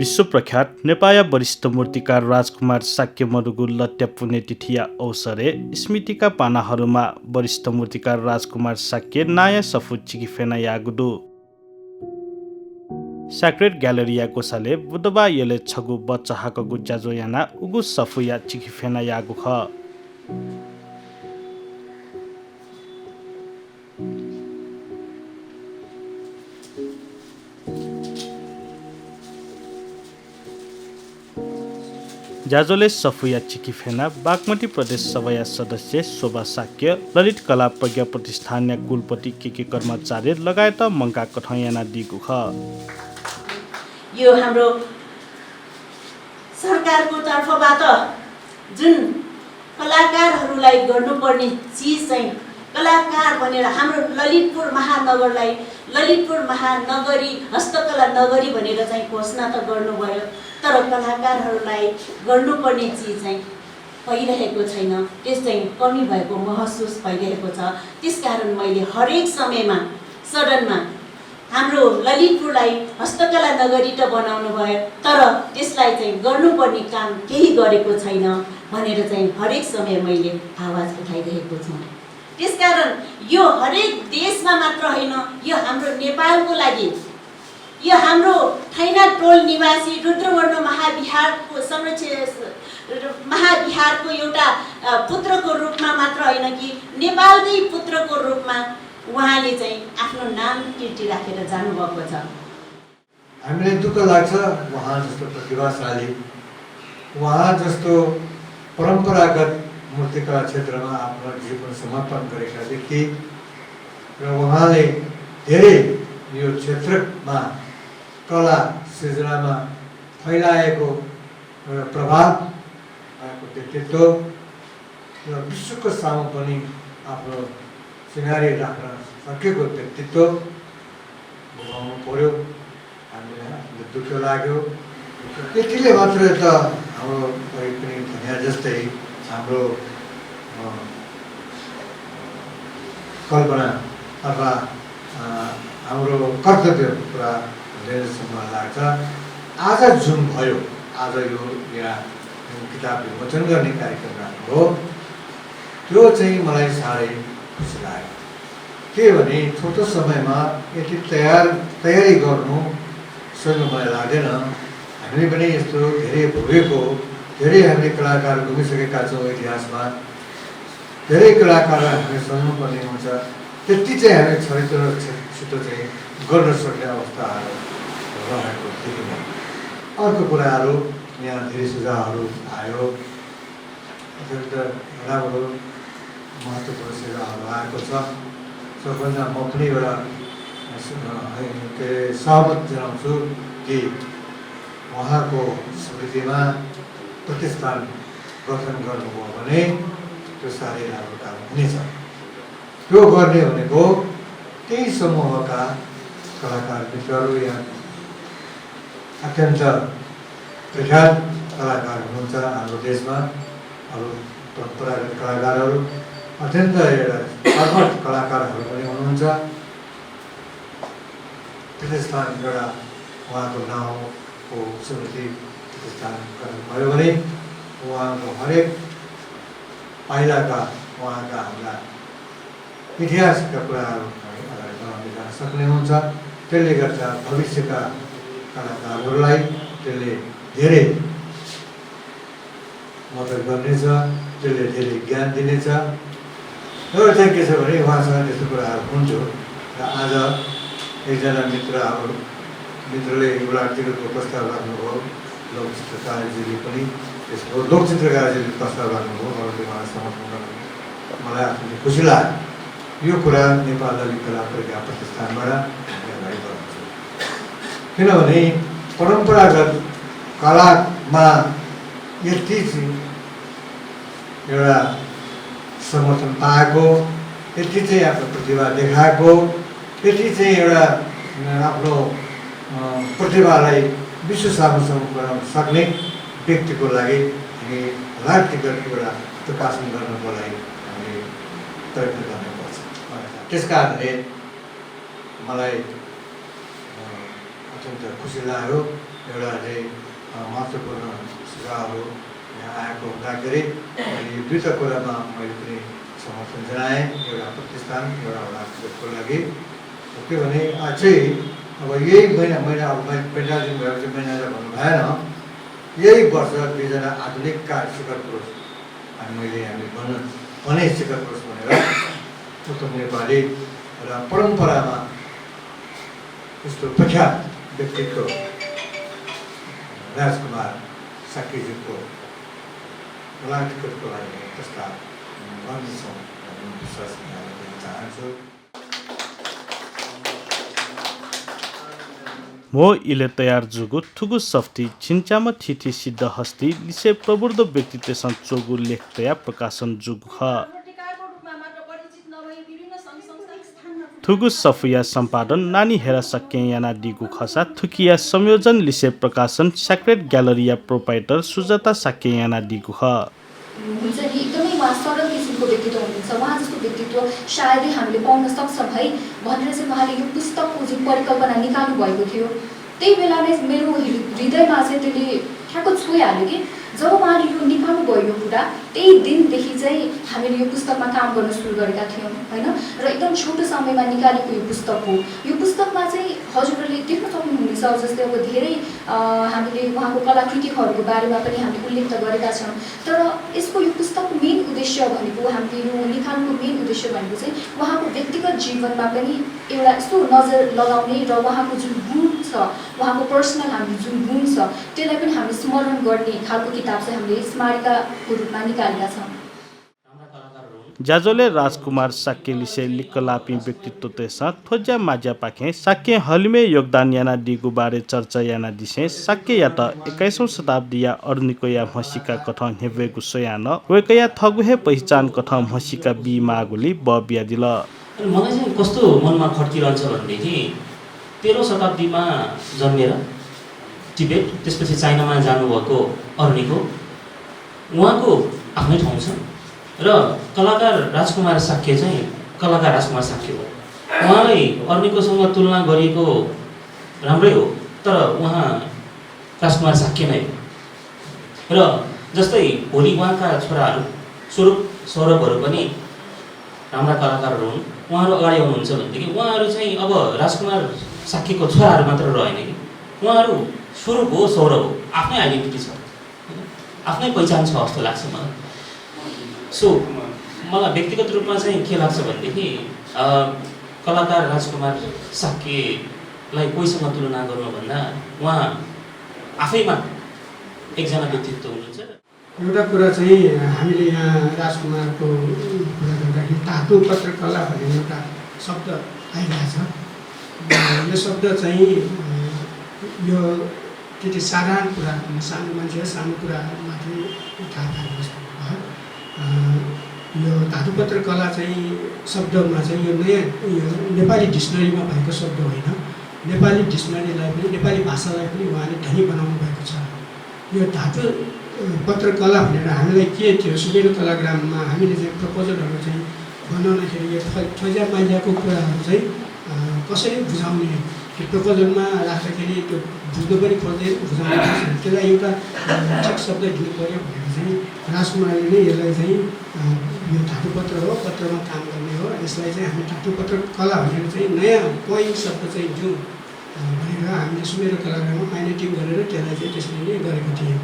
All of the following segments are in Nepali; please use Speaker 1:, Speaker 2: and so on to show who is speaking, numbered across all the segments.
Speaker 1: विश्व प्रख्यात नेपाली वरिष्ठ मूर्तिकार राजकुमार साक्य मरुगु लट्या पुण्यतिथिया अवसरे स्मृतिका पानाहरूमा वरिष्ठ मूर्तिकार राजकुमार साक्य नाया सफु चिकिफेना यागुदु स्याक्रेड ग्यालरिया कोसाले बुधबार यले छगु बच्चा हाकगु ज्याजो याना उगु सफु या चिकिफेना यागु ख ज्याजोले सफुया चिकिफेना बागमती प्रदेश सभा सदस्य शोभा साक्य ललित कला प्रज्ञा प्रतिष्ठान कुलपति के कर्मचारी लगायत मङ्का कठयाना दिगु ख
Speaker 2: यो हाम्रो सरकारको तर्फबाट जुन कलाकारहरूलाई गर्नुपर्ने चीज चाहिँ कलाकार भनेर हाम्रो ललितपुर महानगरलाई ललितपुर महानगरी हस्तकला नगरी भनेर चाहिँ घोषणा त गर्नुभयो, तर कलाकारहरूलाई गर्नुपर्ने चिज चाहिँ पाइरहेको छैन। त्यस चाहिँ कमी भएको महसुस भइरहेको छ। त्यसकारण मैले हरेक समयमा सदनमा हाम्रो ललितपुरलाई हस्तकला नगरी त बनाउनु भयो, तर त्यसलाई चाहिँ गर्नुपर्ने काम केही गरेको छैन भनेर चाहिँ हरेक समय मैले आवाज उठाइरहेको छु। त्यसकारण यो हरेक देशमा मात्र होइन, यो हाम्रो नेपालको लागि, यो हाम्रो ठैना टोल निवासी रुद्रवर्ण महाविहारको संरक्षण महाविहारको एउटा पुत्रको रूपमा मात्र होइन कि नेपालकै पुत्रको रूपमा उहाँले चाहिँ आफ्नो नाम कीर्ति राखेर जानुभएको छ।
Speaker 3: हामीलाई दुःख लाग्छ उहाँ जस्तो प्रतिभाशाली, उहाँ जस्तो परम्परागत मूर्तिकला क्षेत्रमा आफ्नो जीवन समर्पण गरेका व्यक्ति र उहाँले धेरै यो क्षेत्रमा कला सृजनामा फैलाएको प्रभाव भएको व्यक्तित्व र विश्वको सामु पनि आफ्नो सिँगारी राख्न सकेको व्यक्तित्व गुमाउनु पर्यो। हामीलाई दुःख लाग्यो। त्यतिले मात्र त हाम्रो पनि भने जस्तै हाम्रो कल्पना अथवा हाम्रो कर्तव्य पुरा हुँदैन जस्तो मलाई लाग्छ। आज जुन भयो, आज यो यहाँ किताब विमोचन गर्ने कार्यक्रम राख्नु हो, त्यो चाहिँ मलाई साह्रै खुसी लाग्यो। के भने छोटो समयमा यति तयारी गर्नु सजिलो मलाई लाग्दैन। हामीले पनि यस्तो धेरै भोगेको, धेरै हामीले कलाकार घुमिसकेका छौँ इतिहासमा, धेरै कलाकार हामीले सम्झनुपर्ने हुन्छ। त्यति चाहिँ हामी छिटो चाहिँ गर्न सक्ने अवस्थाहरू रहेको देखिन्छ। अर्को कुराहरू यहाँ धेरै सुझावहरू आयो, अत्यन्त राम्रो महत्त्वपूर्ण सुझावहरू आएको छ। सबभन्दा म पनि एउटा सहमत जनाउँछु कि उहाँको स्मृतिमा प्रतिष्ठान गठन गर्नुभयो भने त्यो साह्रै राम्रो काम हुनेछ। त्यो गर्ने भनेको त्यही समूहका कलाकार मित्रहरू, यहाँ अत्यन्त प्रख्यात कलाकार हुनुहुन्छ हाम्रो देशमा, अरू परम्परागत कलाकारहरू, अत्यन्त एउटा कर्मठ कलाकारहरू पनि हुनुहुन्छ। प्रतिष्ठान एउटा उहाँको नाउँको स्मृति प्रतिष्ठान गर्नुभयो भने उहाँको हरेक पाइलाका उहाँका हाम्रा इतिहासका कुराहरू अगाडि बढाउँदै जान सक्ने हुन्छ। त्यसले गर्दा भविष्यका कलाकारहरूलाई त्यसले धेरै मद्दत गर्नेछ, त्यसले धेरै ज्ञान दिनेछ। एउटा चाहिँ के छ भने उहाँसँग त्यस्तो कुराहरू हुन्थ्यो र आज एकजना मित्रले एउटा आर्टिकलको प्रस्ताव राख्नुभयो, लोकचित्रकारजीले पनि त्यसको लोकचित्रकारजीले प्रस्ताव राख्नुभयो, अरूले उहाँलाई समर्थन गर्नु, मलाई आफूले खुसी लाग्यो। यो कुरा नेपाल ललित कला प्रज्ञा प्रतिष्ठानबाट अगाडि बढाउँछु। किनभने परम्परागत कलामा यति एउटा समर्थन पाएको, यति चाहिँ आफ्नो प्रतिभा देखाएको, यति चाहिँ एउटा आफ्नो प्रतिभालाई विश्व सामुसम्म बनाउन सक्ने व्यक्तिको लागि हामी राजनीतिगत एउटा प्रकाशन गर्नको लागि हामीले प्रयत्न गर्नुपर्छ। त्यस कारणले मलाई अत्यन्त खुसी लाग्यो एउटा चाहिँ महत्त्वपूर्ण सुझावहरू यहाँ आएको हुँदाखेरि मैले यो दुईवटा कुरामा मैले पनि समर्थन जनाएँ। एउटा प्रतिष्ठान एउटा उहाँको लागि के भने अझै अब यही महिना अब मैले 45 दिन भएको चाहिँ महिना भन्नु भएन, यही वर्ष 2जना आधुनिकका शिखर पुरुष हामीले भने शिखर पुरुष भनेर उत्तम नेपाली र परम्परामा यस्तो प्रख्यात व्यक्तित्व राजकुमार साक्यज्यूको मलाई टिकटको लागि प्रस्ताव गर्नेछौँ भन्ने विश्वास गर्न चाहन्छु।
Speaker 1: मो इले तयार जुगु थुगु सफ्ती छिन्चाम थिथि सिद्ध हस्ती लिसे प्रबुद्ध व्यक्तित्व चोगु लेख तया प्रकाशन जुग ह थुगु सफुया सम्पादन नानी हेरा सके याना दिगु खसा थुकिया संयोजन लिसे प्रकाशन सेक्रेट ग्यालरिया प्रोपाइटर सुजाता सके याना दिगु ह
Speaker 4: हुन्छ नि एकदमै उहाँ सरल किसिमको व्यक्तित्व हुनुहुन्छ। उहाँ जस्तो व्यक्तित्व सायदै हामीले पाउन सक्छौँ है भनेर चाहिँ उहाँले यो पुस्तकको जुन परिकल्पना निकाल्नु भएको थियो त्यही बेला नै मेरो हृदयमा चाहिँ त्यसले ठ्याक्क छोइहाल्यो कि जब उहाँले यो निकाल्नु भयो यो कुरा त्यही दिनदेखि चाहिँ हामीले यो पुस्तकमा काम गर्न सुरु गरेका थियौँ होइन। र एकदम छोटो समयमा निकालेको यो पुस्तक हो। यो पुस्तकमा चाहिँ हजुरहरूले देख्न सक्नुहुनेछ जस्तै अब धेरै हामीले उहाँको कलाकृतिहरूको बारेमा पनि हामीले उल्लेख त गरेका छौँ, तर यसको यो पुस्तकको मेन उद्देश्य भनेको हामीले यो निकाल्नुको मेन उद्देश्य भनेको चाहिँ उहाँको व्यक्तिगत जीवनमा पनि एउटा यस्तो नजर लगाउने र उहाँको जुन गुण छ उहाँको पर्सनल हाम्रो जुन गुण छ त्यसलाई पनि हामीले स्मरण गर्ने खालको किताब चाहिँ हामीले स्मारिकाको रूपमा निकालेका छौँ।
Speaker 1: जाजोले राजकुमार साक्य लिसे लिक्कलापी व्यक्तित्व तेसा थोज्या माज्या पाखे साक्य हलिमे योगदान याना दिगु बारे चर्चा याना दिसे साक्य या त 21औं शताब्दी या अर्निको या भसिका कथा हेवेगु सोयान वेकया थगुहे पहिचान कथा भसिका बी मागुली बबिया दिल।
Speaker 5: मलाई चाहिँ कस्तो मनमा खड्किरहन्छ भनेदेखि 13औं शताब्दीमा जन्मेर टिबेट त्यसपछि चाइनामा जानुभएको अर्निको उहाँको आफ्नै ठाउँ छ र कलाकार राजकुमार साक्य चाहिँ कलाकार राजकुमार साक्य हो। उहाँलाई अर्निकोसँग तुलना गरिएको राम्रै हो तर उहाँ राजकुमार साक्य नै हो। र जस्तै भोलि उहाँका छोराहरू स्वरूप सौरभहरू पनि राम्रा कलाकारहरू हुन्, उहाँहरू अगाडि आउनुहुन्छ भनेदेखि उहाँहरू चाहिँ अब राजकुमार साक्यको छोराहरू मात्र रहेन कि उहाँहरू स्वरूप हो, सौरभ हो, आफ्नै आइडेन्टिटी छ, आफ्नै पहिचान छ जस्तो लाग्छ मलाई। सो मलाई व्यक्तिगत रूपमा चाहिँ के लाग्छ भनेदेखि कलाकार राजकुमार साक्यलाई कोहीसँग तुलना गर्नुभन्दा उहाँ आफैमा एकजना व्यक्तित्व हुनुहुन्छ।
Speaker 6: एउटा कुरा चाहिँ हामीले यहाँ राजकुमारको कुरा गर्दाखेरि धातु पत्रकला भन्ने एउटा शब्द आइरहेछ। यो शब्द चाहिँ यो त्यति साधारण कुरा सानो मान्छे सानो कुरा मात्रै थाहा पाएको जस्तो भयो। यो धातुपत्र कला चाहिँ शब्दमा चाहिँ यो नयाँ यो नेपाली डिक्सनरीमा भएको शब्द होइन। नेपाली डिक्सनरीलाई पनि नेपाली भाषालाई पनि उहाँले धनी बनाउनु भएको छ। यो धातु पत्रकला भनेर हामीलाई के थियो सुमेरु कलाग्राममा हामीले चाहिँ प्रपोजलहरू चाहिँ बनाउँदाखेरि यो थोज्या माइल्याको कुराहरू चाहिँ कसरी बुझाउने त्यो प्रपोजलमा राख्दाखेरि त्यो बुझ्नु पनि खोज्दै बुझाउनु त्यसलाई एउटा ठिक शब्द दिनु पऱ्यो भनेर चाहिँ राजकुमारले नै यसलाई चाहिँ यो धातुपत्र हो, पत्रमा काम गर्ने हो, यसलाई चाहिँ हामी धातुपत्र कला भनेर चाहिँ नयाँ पोइन्ट शब्द चाहिँ दिउँ भनेर हामीले सुमेरु कलाग्राममा माइनेटिङ गरेर त्यसलाई चाहिँ त्यसरी नै गरेको थियौँ।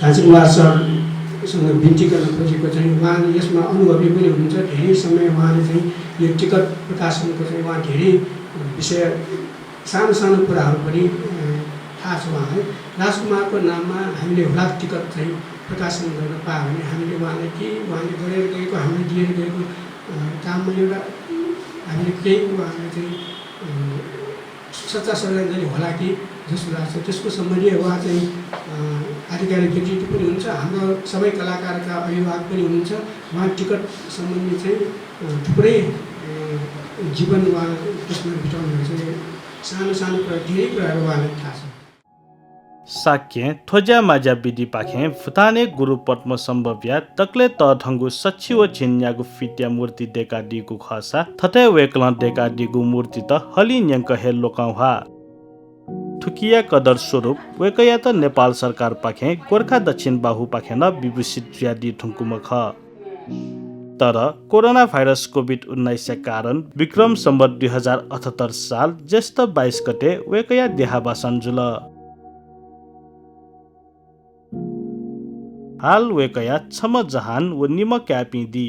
Speaker 6: कान्छीकुमार सरसँग बिन्ती गर्न खोजेको चाहिँ उहाँले यसमा अनुभवी पनि हुनुहुन्छ। धेरै समय उहाँले चाहिँ यो टिकट प्रकाशनको चाहिँ उहाँ धेरै विषय सानो सानो कुराहरू पनि थाहा छ उहाँलाई। राजकुमारको नाममा हामीले हुलाक टिकट चाहिँ प्रकाशन गर्न पायो भने हामीले उहाँले के उहाँले गरेर गएको हामीले दिएर गएको काममा एउटा हामीले केही उहाँले चाहिँ सच्चा श्रद्धाञ्जली होला कि जस्तो लाग्छ। त्यसको सम्बन्धी उहाँ चाहिँ आधिकारिक व्यक्तित्व पनि हुनुहुन्छ, हाम्रो सबै कलाकारका अभिभावक पनि हुनुहुन्छ। उहाँ टिकट सम्बन्धी चाहिँ थुप्रै जीवन उहाँ त्यसमा बिताउनुहुन्छ। सानो सानो कुरा धेरै कुराहरू उहाँलाई थाहा छ।
Speaker 1: साक्य थोज्या माज्या विधि पाखे भुताने गुरु पद्म सम्भव्या तक्ले तढङ्गु सच्ची व छिन्यागु फिट्या मूर्ति देका दिगु खसा थतै वेक्ल देका दिगु मूर्ति त हलि न्यङ्क हे लोकौहा थुकिया कदर स्वरूप वेकया त नेपाल सरकार पाखे गोर्खा दक्षिण बाहु पाखे न विभूषित ज्यादी ठुङ्कुम ख तर कोरोना भाइरस कोभिड-19 कारण विक्रम सम्वत 2078 साल ज्येष्ठ 22 गते वेकया देहावसान जुल। हाल वेकया छम जहान व निम क्यापिदी